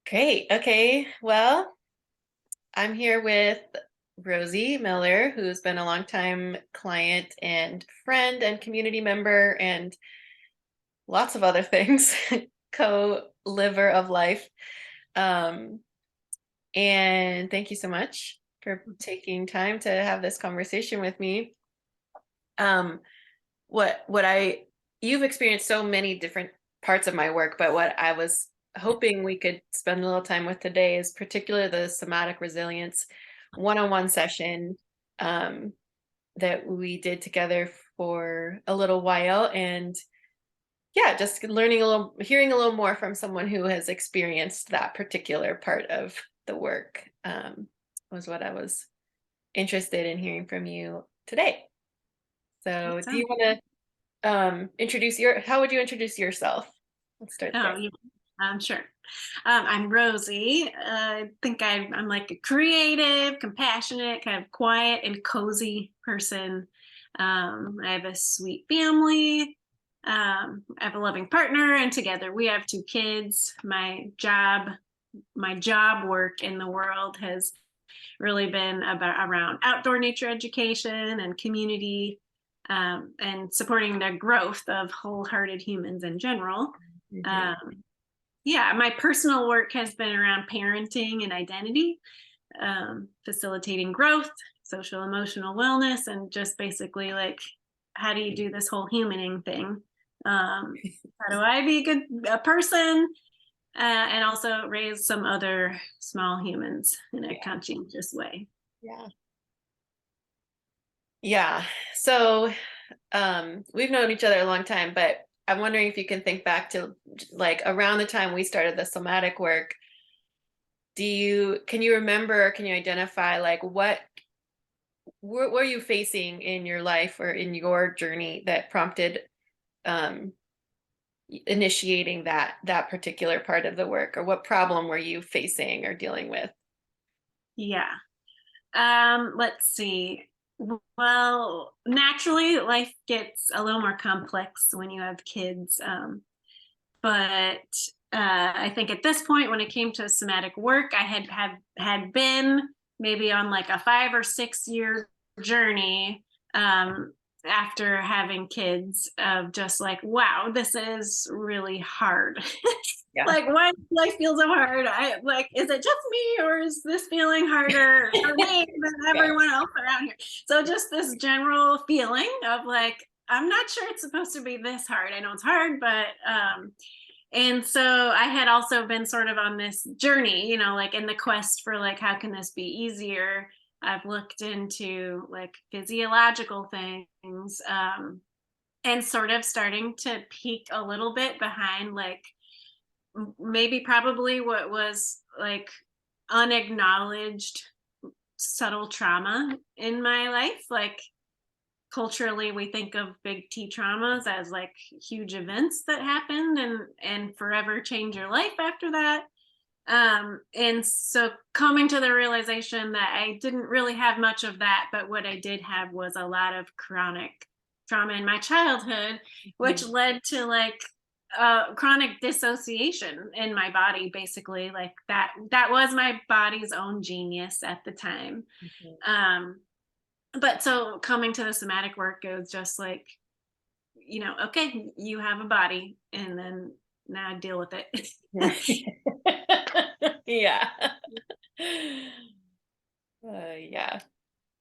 Great. Okay. Well, I'm here with Rosi Miller, who's been a longtime client and friend and community member and lots of other things, co-liver of life. Um, and thank you so much for taking time to have this conversation with me. Um, what you've experienced so many different parts of my work, but what I was hoping we could spend a little time with today is particularly the somatic resilience one-on-one session um, that we did together for a little while. And yeah, just hearing a little more from someone who has experienced that particular part of the work was what I was interested in hearing from you today. So That do you sounds want to how would you introduce yourself? Let's start Oh, there. yeah, sure. I'm Rosie. I think I'm like a creative, compassionate, kind of quiet and cozy person. I have a sweet family. I have a loving partner, and together we have two kids. My job work in the world has really been about around outdoor nature education and community, and supporting the growth of wholehearted humans in general. Mhm. Um, yeah, my personal work has been around parenting and identity, facilitating growth, social emotional wellness, and just basically like, how do you do this whole humaning thing? How do I be a person, and also raise some other small humans in a Yeah. conscientious way? Yeah. Yeah. So, we've known each other a long time, but I'm wondering if you can think back to like around the time we started the somatic work. Can you remember, can you identify like what were you facing in your life or in your journey that prompted um, initiating that particular part of the work, or what problem were you facing or dealing with? Yeah. Let's see. Well, naturally, life gets a little more complex when you have kids. But I think at this point, when it came to somatic work, I had been maybe on like a 5 or 6 year journey, after having kids, of just like, wow, this is really hard. Yeah. Like, why does life feel so hard? I like, is it just me, or is this feeling harder for me than Yeah. everyone else around here? So just this general feeling of like, I'm not sure it's supposed to be this hard. I know it's hard, but and so I had also been sort of on this journey, like in the quest for like, how can this be easier? I've looked into like physiological things, and sort of starting to peek a little bit behind like maybe probably what was like unacknowledged subtle trauma in my life. Like, culturally we think of big T traumas as like huge events that happened and forever change your life after that. And so coming to the realization that I didn't really have much of that, but what I did have was a lot of chronic trauma in my childhood, which Mhm. led to like chronic dissociation in my body. Basically, like that was my body's own genius at the time. Mhm. um but so coming to the somatic work, it was just like, okay, you have a body, and then now deal with it. Yeah. Yeah.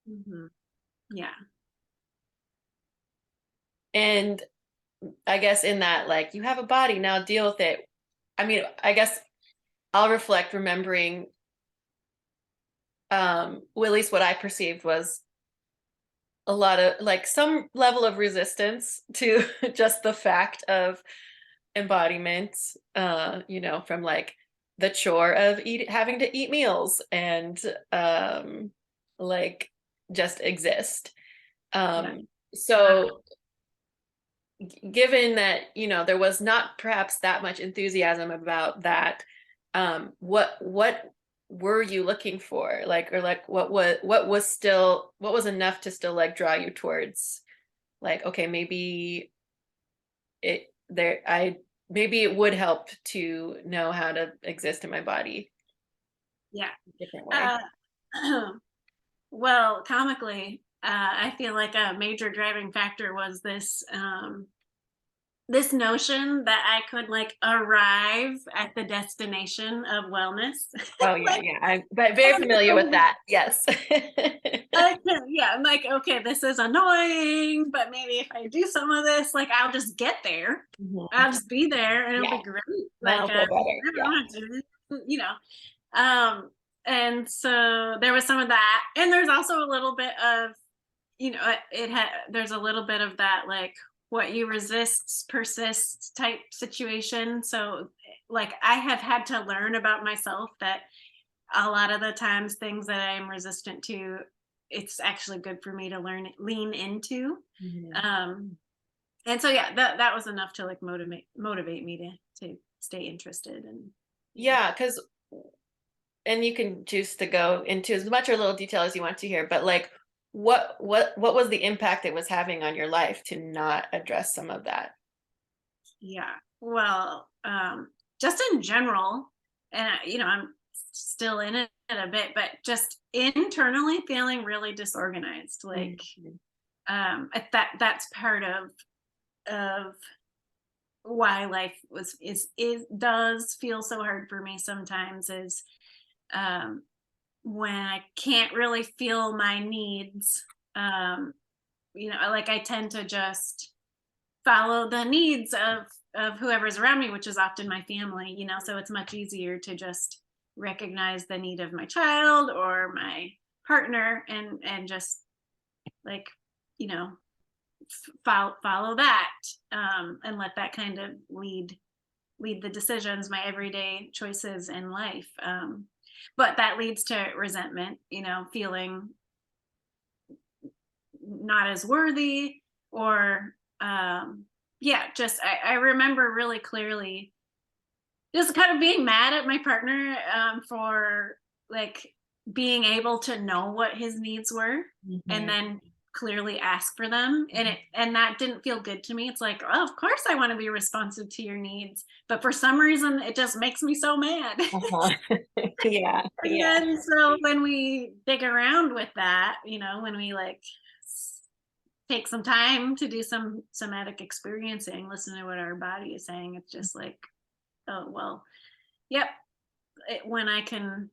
Hmm. Yeah. And I guess in that, like, you have a body, now deal with it. I mean, I guess I'll reflect remembering, well, at least what I perceived was a lot of like some level of resistance to just the fact of embodiment, from like the chore of having to eat meals and like just exist. Yeah. So given that, there was not perhaps that much enthusiasm about that, what were you looking for? Like, or like what was enough to still like draw you towards like, okay, maybe it there I maybe it would help to know how to exist in my body Yeah. a different way. Uh, well, comically, I feel like a major driving factor was this notion that I could like arrive at the destination of wellness. Oh yeah, Like, yeah. I'm very familiar with that. Yes. yeah, I'm like, okay, this is annoying, but maybe if I do some of this, like, I'll just get there. Mhm. I'll just be there, and it'll Yeah, be great. then Like, I'll feel better. I Yeah. don't have to, um, and so there was some of that, and there's also a little bit of, it had there's a little bit of that, like, what you resist persists type situation. So, like, I have had to learn about myself that a lot of the times things that I'm resistant to, it's actually good for me to lean into. Mhm. Um, and so yeah, that was enough to like motivate me to stay interested and yeah. Yeah, because and you can choose to go into as much or little detail as you want to here, but like what was the impact it was having on your life to not address some of that? Yeah. Well, just in general, and I'm still in it a bit, but just internally feeling really disorganized. Like, Mhm. that's part of why life is does feel so hard for me sometimes, is um when I can't really feel my needs. um like, I tend to just follow the needs of whoever's around me, which is often my family. So it's much easier to just recognize the need of my child or my partner, and just like, you know follow that, and let that kind of lead the decisions, my everyday choices in life. But that leads to resentment, feeling not as worthy, or yeah, just I remember really clearly just kind of being mad at my partner, for like being able to know what his needs were, and Mhm. then clearly ask for them, and that didn't feel good to me. It's like, oh, of course I want to be responsive to your needs, but for some reason it just makes me so mad. Uh-huh. Yeah, And yeah, then so when we dig around with that, when we like take some time to do some somatic experiencing, listen to what our body is saying, it's just like, oh, well, yep. When I can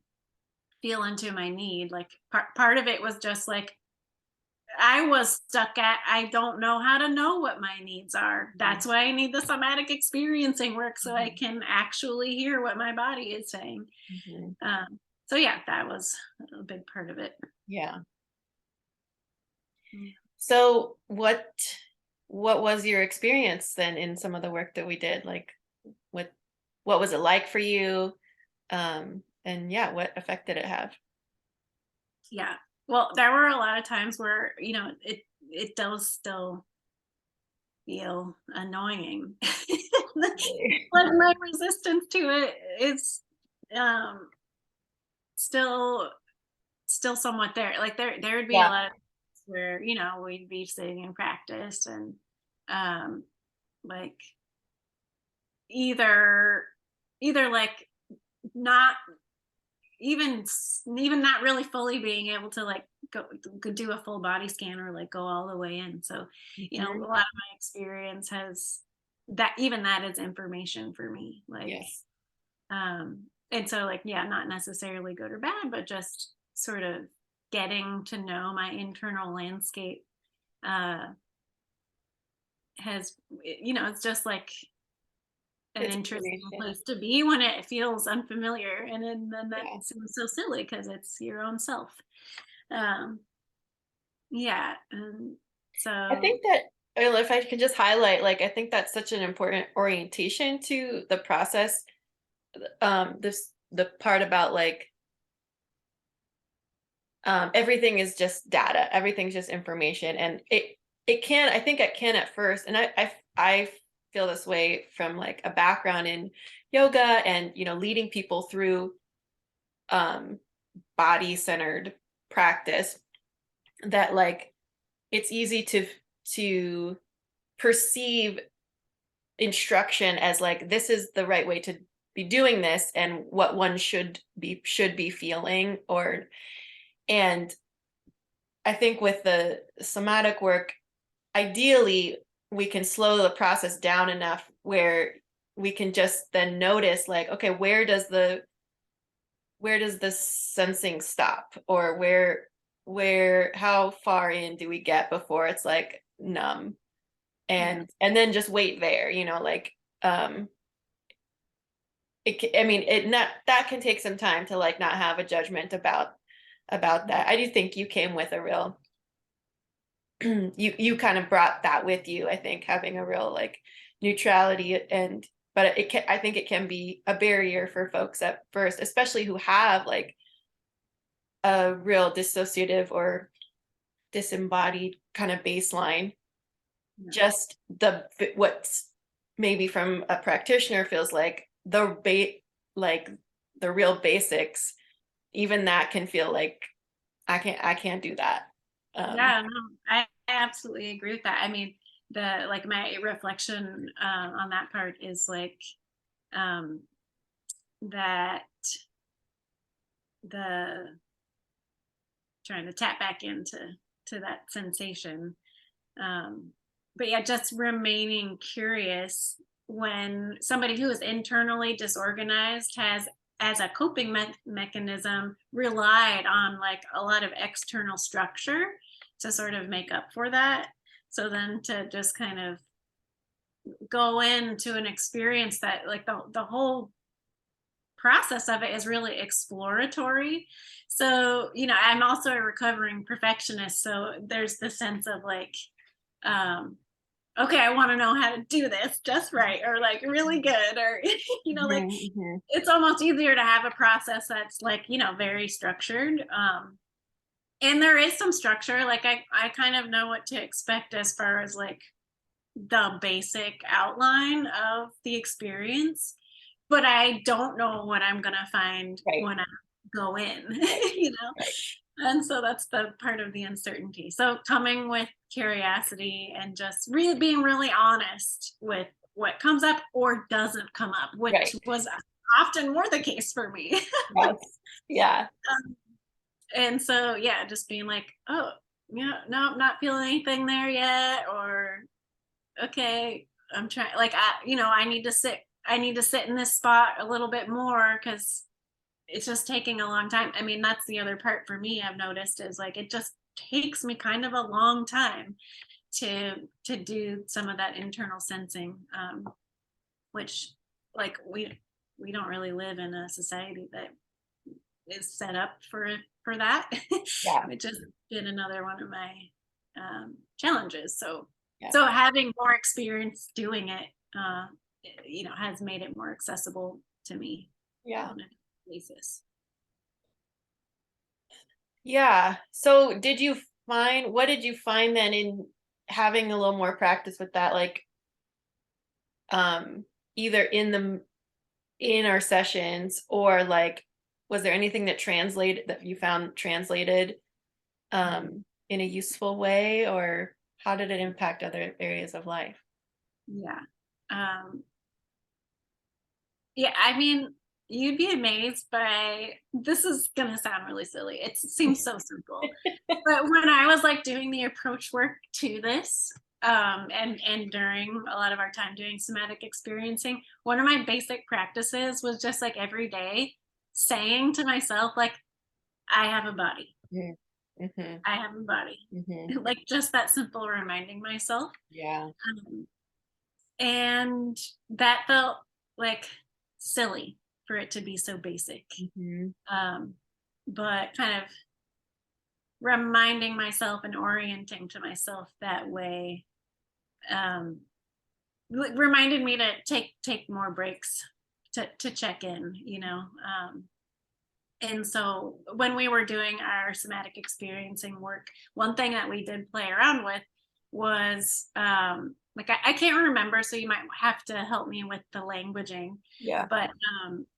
feel into my need, like, part of it was just like, I was stuck at, I don't know how to know what my needs are. mhm, That's why I need the somatic experiencing work, so I mhm, can actually hear what my body is saying. mhm. So yeah, that was a big part of it. Yeah. Mm. So what was your experience then in some of the work that we did? Like what what was it like for you? And yeah, what effect did it have? Yeah. Well, there were a lot of times where, it does still feel annoying. Like, my resistance to it is, um still still somewhat there. Like, there would be a Yeah. lot of times where, we'd be sitting in practice, and um like, either like, not even not really fully being able to like go do a full body scan, or like go all the way in. So, a Mhm. lot of my experience has that, even that is information for me. Like, Yes. and so, like, yeah, not necessarily good or bad, but just sort of getting to know my internal landscape, uh it's just like an It's interesting information. place to be when it feels unfamiliar, and then that Yeah. seems so silly because it's your own self. um yeah, and I so think that well, if I can just highlight, like I think that's such an important orientation to the process. This the part about like everything is just data, everything's just information, and it can I think it can at first, and I feel this way from like a background in yoga and leading people through um body centered practice, that like it's easy to perceive instruction as like, this is the right way to be doing this and what one should be feeling. Or and I think with the somatic work, ideally we can slow the process down enough where we can just then notice like, okay, where does the sensing stop, or how far in do we get before it's like numb, and then just wait there, like um I mean, it not that can take some time to like not have a judgment about that. I do think you came with a real you kind of brought that with you, I think, having a real like neutrality. And but I think it can be a barrier for folks at first, especially who have like a real dissociative or disembodied kind of baseline. Just what's maybe from a practitioner feels like like the real basics, even that can feel like I can't do that. Yeah, no, I absolutely agree with that. I mean, the like my reflection on that part is like um that the trying to tap back into that sensation. But yeah, just remaining curious when somebody who is internally disorganized has, as a coping mechanism, relied on like a lot of external structure to sort of make up for that. So then to just kind of go into an experience that like the whole process of it is really exploratory. So, I'm also a recovering perfectionist. So there's the sense of like, okay, I want to know how to do this just right, or like really good, or, like Mhm. it's almost easier to have a process that's like, very structured. And there is some structure. Like I kind of know what to expect as far as like the basic outline of the experience, but I don't know what I'm going to find Right, when I go in, right, you know? right, And so that's the part of the uncertainty. So coming with curiosity and just really being really honest with what comes up or doesn't come up, which right. was often more the case for me. Yes. Yeah. And so, yeah, just being like, oh, yeah, no, not feeling anything there yet, or okay, I'm trying, like, I need to sit in this spot a little bit more because it's just taking a long time. I mean, that's the other part for me I've noticed is like it just takes me kind of a long time to do some of that internal sensing, which like we don't really live in a society that is set up for that, Yeah. which has been another one of my challenges. Yeah. So having more experience doing it, has made it more accessible to me Yeah. on a basis. Yeah. So what did you find then in having a little more practice with that? Like, um, either in our sessions, or like, was there anything that you found translated, in a useful way, or how did it impact other areas of life? Yeah. Um, yeah, I mean, you'd be amazed by this is gonna sound really silly. It seems so simple. But when I was like doing the approach work to this, and during a lot of our time doing somatic experiencing, one of my basic practices was just like every day saying to myself, like, I have a body. Mm-hmm. I have a body. Mm-hmm. Like just that simple reminding myself. Yeah. Um, and that felt like silly for it to be so basic. Mm-hmm. Um, but kind of reminding myself and orienting to myself that way, um, reminded me to take more breaks to check in, and so when we were doing our somatic experiencing work, one thing that we did play around with was like I can't remember, so you might have to help me with the languaging, Yeah. but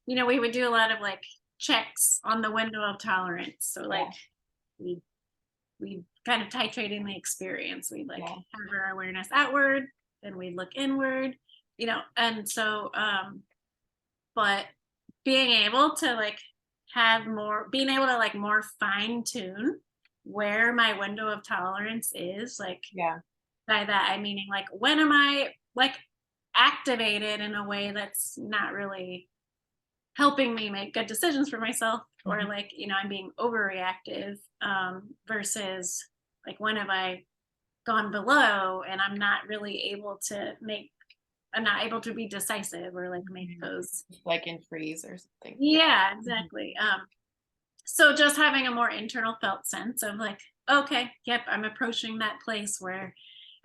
we would do a lot of like checks on the window of tolerance. So Yeah. like we we kind of titrating the experience. We'd like Yeah. have our awareness outward, then we'd look inward, and so, but being able to like being able to like more fine tune where my window of tolerance is, like Yeah. by that I meaning like when am I like activated in a way that's not really helping me make good decisions for myself, or Mhm. like I'm being overreactive, versus like when have I gone below and I'm not able to be decisive or like make Mhm. those. Like in freeze or something. Yeah. Yeah, Mhm. exactly. So just having a more internal felt sense of like, okay, yep, I'm approaching that place where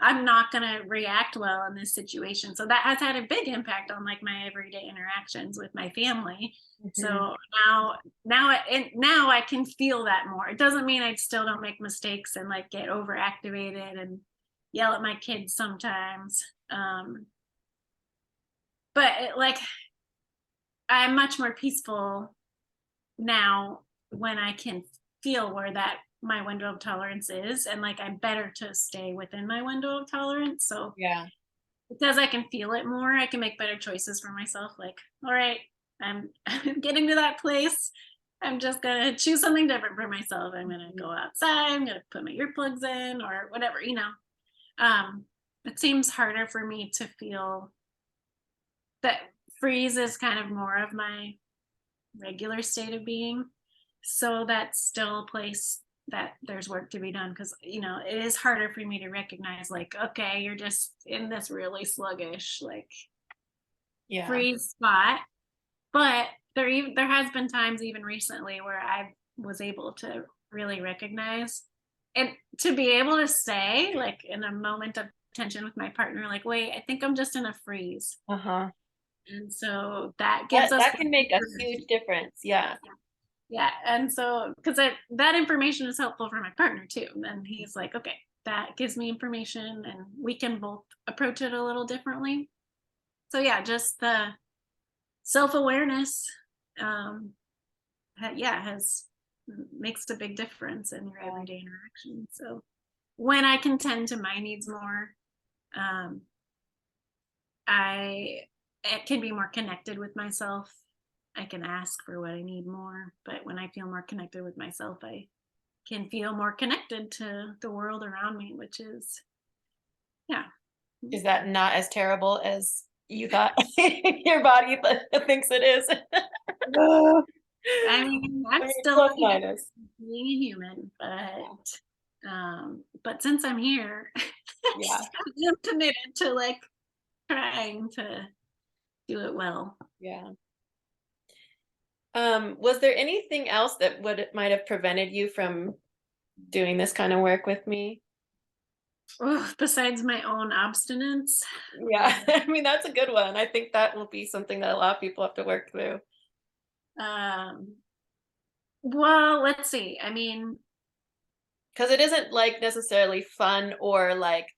I'm not going to react well in this situation. So that has had a big impact on like my everyday interactions with my family. Mhm. So now I can feel that more. It doesn't mean I still don't make mistakes and like get overactivated and yell at my kids sometimes. But like I'm much more peaceful now when I can feel where that my window of tolerance is, and like I'm better to stay within my window of tolerance. So Yeah. because I can feel it more, I can make better choices for myself. Like, all right, I'm getting to that place. I'm just gonna choose something different for myself. I'm gonna Mhm. go outside, I'm gonna put my earplugs in or whatever. Um, it seems harder for me to feel that freeze is kind of more of my regular state of being. So that's still a place that there's work to be done, because it is harder for me to recognize like, okay, you're just in this really sluggish like Yeah. freeze spot. But there has been times even recently where I was able to really recognize and to be able to say like in a moment of tension with my partner, like, wait, I think I'm just in a freeze. Uh-huh. And so that gives That us that can make a huge difference. Yeah. Yeah, and so because that information is helpful for my partner too. And then he's like, okay, that gives me information, and we can both approach it a little differently. So yeah, just the self awareness, um, has makes a big difference in your Yeah. everyday interaction. So when I can tend to my needs more, um, I can be more connected with myself. I can ask for what I need more, but when I feel more connected with myself, I can feel more connected to the world around me, which is, yeah. Is that not as terrible as you thought your body thinks it is? Uh, I mean, I'm I mean, still plus learning minus. being a human, Yeah. but since I'm here, Yeah. I'm committed to like trying to do it well. Yeah. Was there anything else that would might have prevented you from doing this kind of work with me? Ugh, besides my own abstinence, Yeah. I mean, that's a good one. I think that will be something that a lot of people have to work through. um, well, let's see. I mean, Because it isn't like necessarily fun or like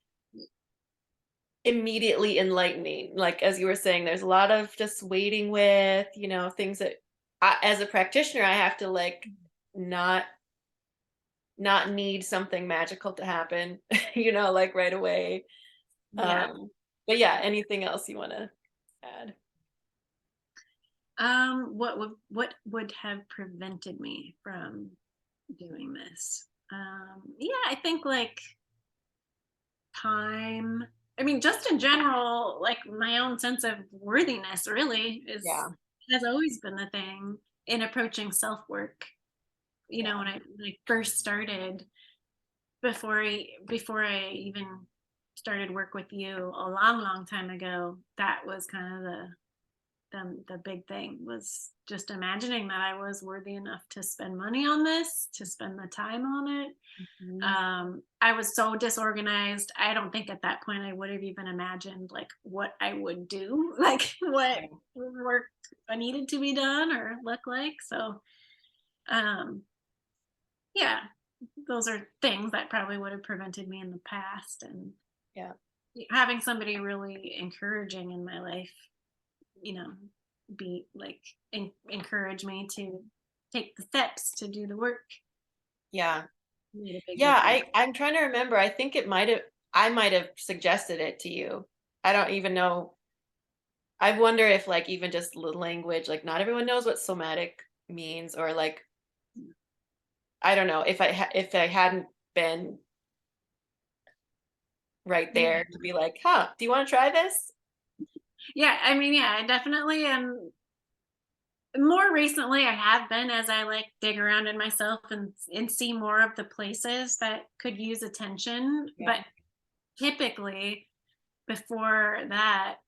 immediately enlightening. Like as you were saying, there's a lot of just waiting with, things that as a practitioner, I have to like not not need something magical to happen, like right away. yeah. But yeah, anything else you want to add? What would have prevented me from doing this? Yeah, I think like time. I mean, just in general, like my own sense of worthiness really is Yeah, has always been the thing in approaching self work. yeah. When I first started, before I even started work with you a long, long time ago, that was kind of the big thing, was just imagining that I was worthy enough to spend money on this, to spend the time on it. Mhm. I was so disorganized. I don't think at that point I would have even imagined like what I would do, like what Yeah. work needed to be done or look like. So, um, yeah, those are things that probably would have prevented me in the past. And Yeah. having somebody really encouraging in my life, you know, be like encourage me to take the steps to do the work Yeah. made a big Yeah, difference. I'm trying to remember. I think I might have suggested it to you. I don't even know. I wonder if like even just the language, like not everyone knows what somatic means, or like I don't know if if I hadn't been right Yeah. there to be like, huh, do you want to try this? Yeah, I mean, yeah, I definitely am. More recently, I have been, as I like dig around in myself and see more of the places that could use attention. Yeah. But typically, before that,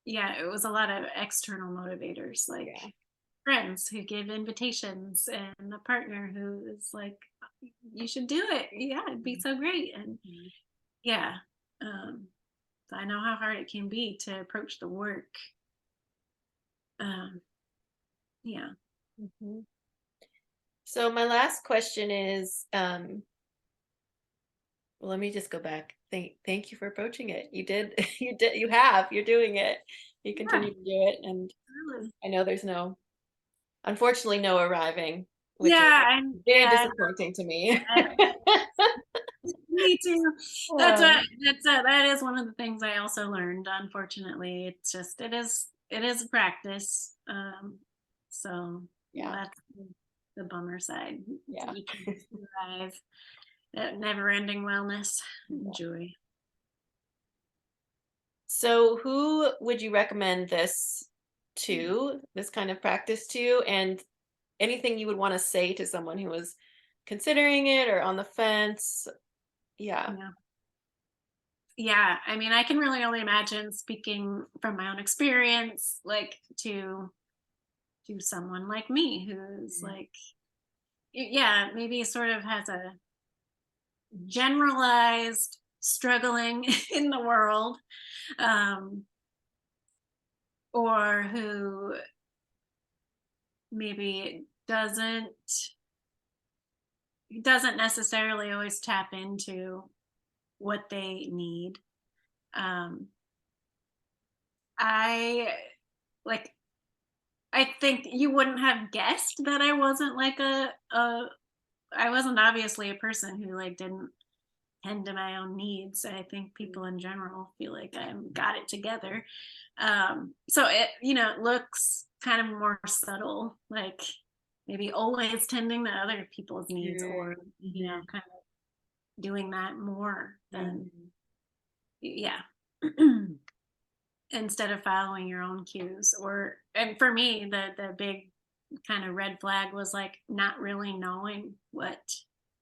yeah, it was a lot of external motivators, like Yeah. friends who give invitations and a partner who is like, you should do it. Yeah, it'd be so great. And Mhm. yeah, um, so I know how hard it can be to approach the work. Um, yeah. Mhm. So my last question is, well, let me just go back. Thank you for approaching it. You did, you're doing it. You Yeah, continue to do it. And really. I know there's unfortunately, no arriving, which is Yeah, and very yeah, disappointing to me. me too. That's Oh, what that is one of the things I also learned. Unfortunately, it's just it is a practice. So yeah, that's the bummer side. yeah. You can survive that never-ending wellness and Yeah. joy. So, who would you recommend this kind of practice to, and anything you would want to say to someone who was considering it or on the fence? Yeah. Yeah. Yeah, I mean, I can really only imagine speaking from my own experience, like to someone like me who's Mhm. like, yeah, maybe sort of has a generalized struggling in the world, um, or who maybe doesn't necessarily always tap into what they need. Um, I like I think you wouldn't have guessed that I wasn't like a I wasn't obviously a person who like didn't tend to my own needs. I think people in general feel like I got it together. So it looks kind of more subtle, like maybe always tending to other people's needs, or Mhm. kind of doing that more than, Mhm. yeah. Instead of following your own cues. Or and for me, the big kind of red flag was like not really knowing what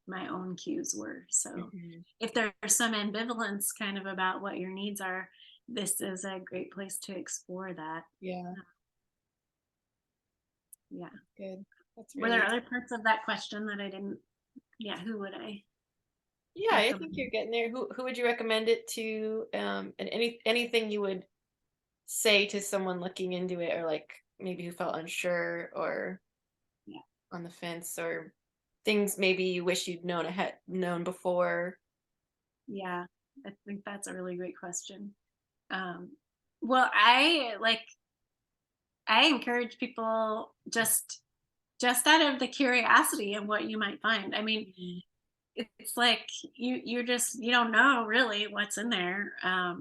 my own cues were. So Mhm. if there's some ambivalence kind of about what your needs are, this is a great place to explore that. Yeah, Yeah. good. That's Were there really, other parts of that question that I didn't? Yeah, who would I yeah, I think you're recommend? getting there. Who would you recommend it to? And anything you would say to someone looking into it, or like maybe who felt unsure or Yeah. on the fence, or things maybe you wish you'd known before. Yeah. I think that's a really great question. Um, well, I encourage people just out of the curiosity of what you might find. I mean, Mhm. it's like you don't know really what's in there. I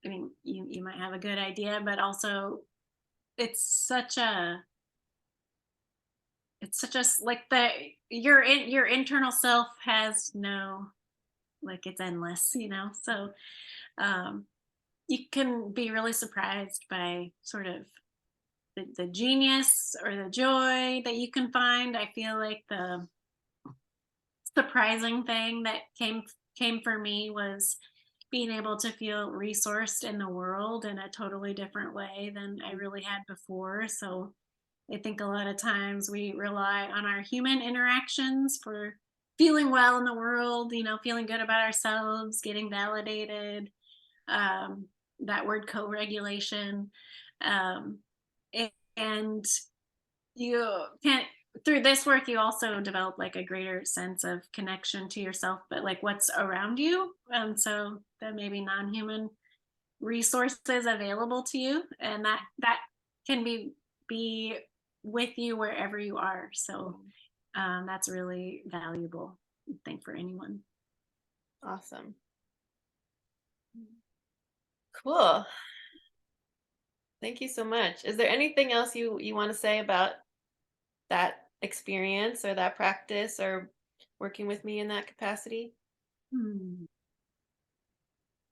mean, you might have a good idea, but also it's such a like the your internal self has no, like, it's endless, so um you can be really surprised by sort of the genius or the joy that you can find. I feel like the surprising thing that came for me was being able to feel resourced in the world in a totally different way than I really had before. So I think a lot of times we rely on our human interactions for feeling well in the world, feeling good about ourselves, getting validated, um, that word co-regulation. Um, and you can through this work you also develop like a greater sense of connection to yourself, but like what's around you, and so there may be non-human resources available to you, and that can be with you wherever you are. So that's really valuable, I think, for anyone. Awesome. Cool. Thank you so much. Is there anything else you want to say about that experience or that practice or working with me in that capacity? Hmm.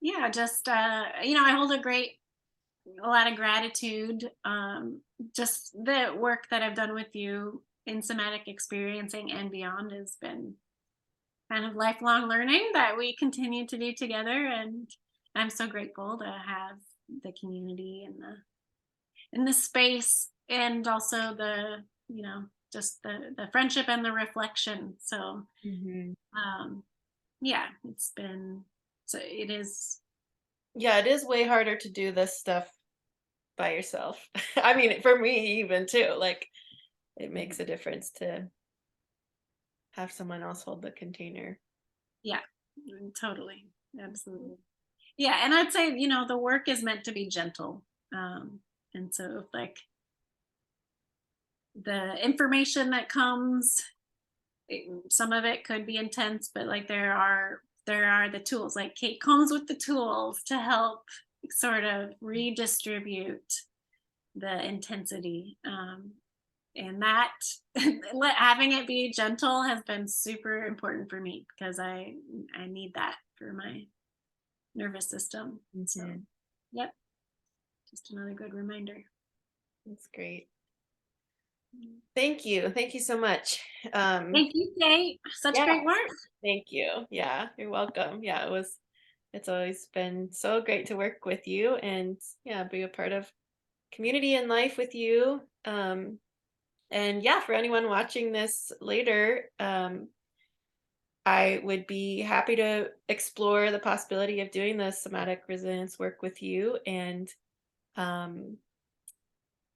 Yeah, just I hold a lot of gratitude. Just the work that I've done with you in somatic experiencing and beyond has been kind of lifelong learning that we continue to do together, and I'm so grateful to have the community and the space, and also the just the friendship and the reflection. So Hmm. um yeah, it's been, so it is. Yeah, it is way harder to do this stuff by yourself. I mean, for me even too. Like it makes a difference to have someone else hold the container. Yeah, totally. Absolutely. Yeah, and I'd say, the work is meant to be gentle. And so like the information that comes, some of it could be intense, but like there are the tools. Like Kate comes with the tools to help sort of redistribute the intensity. And that having it be gentle has been super important for me because I need that for my nervous system. So, Hmm. yep, just another good reminder. That's great. Thank you. Thank you so much. Thank you, Kate. Such Yeah, great work. thank you. Yeah, you're welcome. Yeah, it's always been so great to work with you and yeah, be a part of community and life with you. And yeah, for anyone watching this later, I would be happy to explore the possibility of doing the somatic resilience work with you. And um,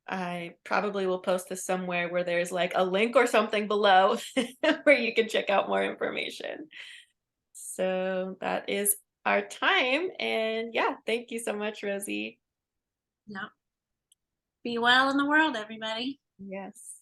I probably will post this somewhere where there's like a link or something below where you can check out more information. So that is our time. And yeah, thank you so much, Rosie. Yeah. Be well in the world, everybody. Yes.